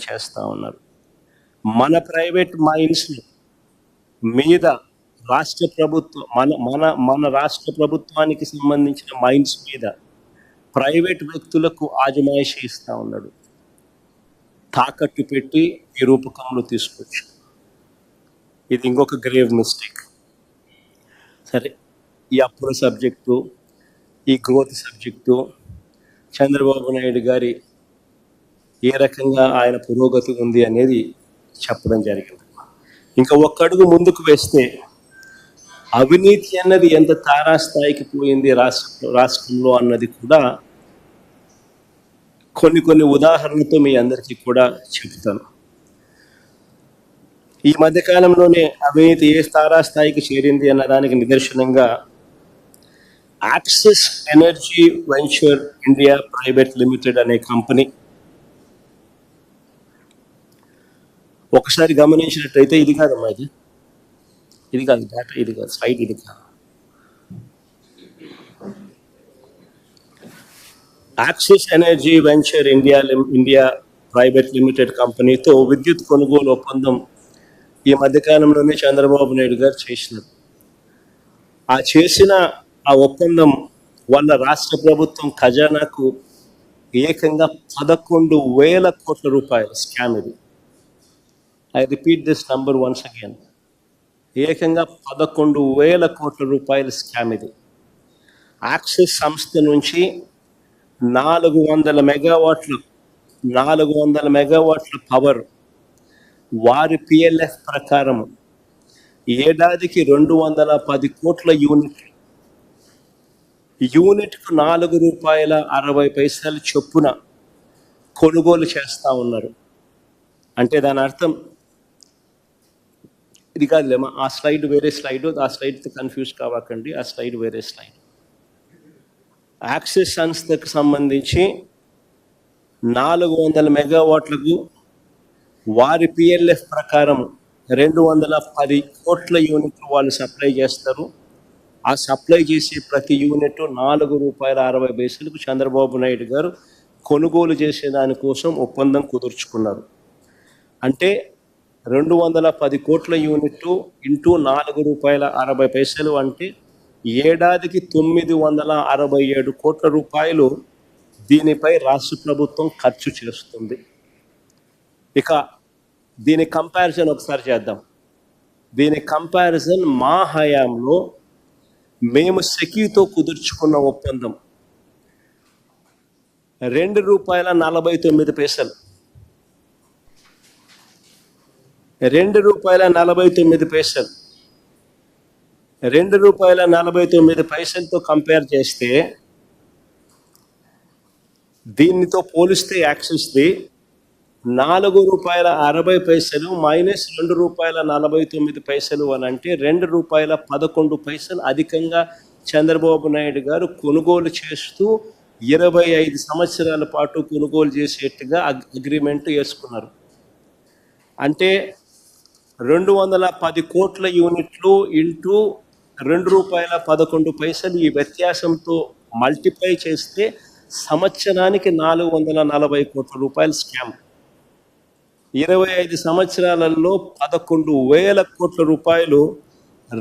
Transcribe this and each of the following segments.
చేస్తూ ఉన్నారు. మన ప్రైవేట్ మైన్స్ మీద రాష్ట్ర ప్రభుత్వం మన రాష్ట్ర ప్రభుత్వానికి సంబంధించిన మైన్స్ మీద ప్రైవేట్ వ్యక్తులకు ఆజమాయిషీ ఇస్తూ ఉన్నాడు. తాకట్టు పెట్టి ఈ రూపకంలో తీసుకొచ్చు. ఇది ఇంకొక గ్రేవ్ మిస్టేక్. సరే, ఈ అప్పుల సబ్జెక్టు, ఈ గ్రోత్ సబ్జెక్టు, చంద్రబాబు నాయుడు గారి ఏ రకంగా ఆయన పురోగతి ఉంది అనేది చెప్పడం జరిగింది. ఇంకా ఒక్క అడుగు ముందుకు వేస్తే అవినీతి అన్నది ఎంత తారాస్థాయికి పోయింది రాష్ట్రంలో అన్నది కూడా కొన్ని ఉదాహరణలతో మీ అందరికీ కూడా చెప్తాను. ఈ మధ్యకాలంలోనే అవినీతి ఏ తారాస్థాయికి చేరింది అన్న దానికి నిదర్శనంగా axis energy venture India private limited అనే కంపెనీ, ఒకసారి గమనించినట్టయితే ఇది కాదమ్మా, ఇది కాదు డేటా, ఇది కాదు స్లైడ్, ఇది కాదు. Axis energy venture India private limited కంపెనీతో విద్యుత్ కొనుగోలు ఒప్పందం ఈ మధ్యకాలంలోనే చంద్రబాబు నాయుడు గారు చేసినారు. ఆ ఒప్పందం వల్ల రాష్ట్ర ప్రభుత్వం ఖజానాకు ఏకంగా 11,000 కోట్ల రూపాయల స్కామ్ ఇది. I repeat this number once again. ఏకంగా 11,000 కోట్ల రూపాయల స్కామ్ ఇది. యాక్సిస్ సంస్థ నుంచి 400 మెగావాట్ల పవర్ వారి పిఎల్ఎఫ్ ప్రకారం ఏడాదికి 210 కోట్ల యూనిట్కు ₹4.60 చొప్పున కొనుగోలు చేస్తూ ఉన్నారు. అంటే దాని అర్థం ఇది కాదులేమా, ఆ స్లైడ్ వేరే స్లైడ్, ఆ స్లైడ్తో కన్ఫ్యూజ్ కావకండి, ఆ స్లైడ్ వేరే స్లైడ్. యాక్సిస్ సంస్థకు సంబంధించి 400 మెగావాట్లకు వారి పిఎల్ఎఫ్ ప్రకారం 210 కోట్ల యూనిట్లు వాళ్ళు సప్లై చేస్తారు. ఆ సప్లై చేసే ప్రతి యూనిట్ ₹4.60 చంద్రబాబు నాయుడు గారు కొనుగోలు చేసే దానికోసం ఒప్పందం కుదుర్చుకున్నారు. అంటే 210 కోట్ల యూనిట్లు ఇంటూ ₹4.60 అంటే ఏడాదికి 967 కోట్ల రూపాయలు దీనిపై రాష్ట్ర ప్రభుత్వం ఖర్చు చేస్తుంది. ఇక దీని కంపారిజన్ ఒకసారి చేద్దాం. దీని కంపారిజన్ మా హయాంలో మేము సెకీతో కుదుర్చుకున్న ఒప్పందం ₹2.49. ₹2.49తో కంపేర్ చేస్తే, దీనితో పోలిస్తే యాక్సిస్ది ₹4.60 మైనస్ ₹2.49 అని అంటే ₹2.11 అధికంగా చంద్రబాబు నాయుడు గారు కొనుగోలు చేస్తూ 25 సంవత్సరాల పాటు కొనుగోలు చేసేట్టుగా అగ్రిమెంట్ వేసుకున్నారు. అంటే 210 కోట్ల యూనిట్లు ఇంటూ ₹2.11 ఈ వ్యత్యాసంతో మల్టిప్లై చేస్తే సంవత్సరానికి 440 కోట్ల రూపాయల స్కామ్. 25 సంవత్సరాలలో 11,000 కోట్ల రూపాయలు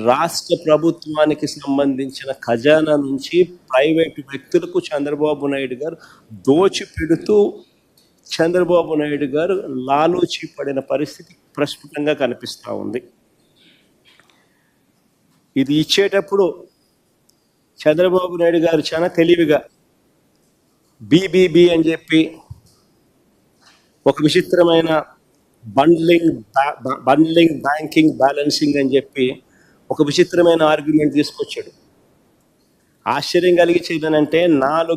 రాష్ట్ర ప్రభుత్వానికి సంబంధించిన ఖజానా నుంచి ప్రైవేటు వ్యక్తులకు చంద్రబాబు నాయుడు గారు దోచిపెడుతూ చంద్రబాబు నాయుడు గారు లాలూచి పడిన పరిస్థితి ప్రస్ఫుటంగా కనిపిస్తూ ఉంది. ఇది ఇచ్చేటప్పుడు చంద్రబాబు నాయుడు గారు చాలా తెలివిగా బీబీబీ అని చెప్పి ఒక విచిత్రమైన బండ్లింగ్ బ్యాంకింగ్ బ్యాలెన్సింగ్ అని చెప్పి ఒక విచిత్రమైన ఆర్గ్యుమెంట్ తీసుకొచ్చాడు. ఆశ్చర్యం కలిగించేదనంటే 4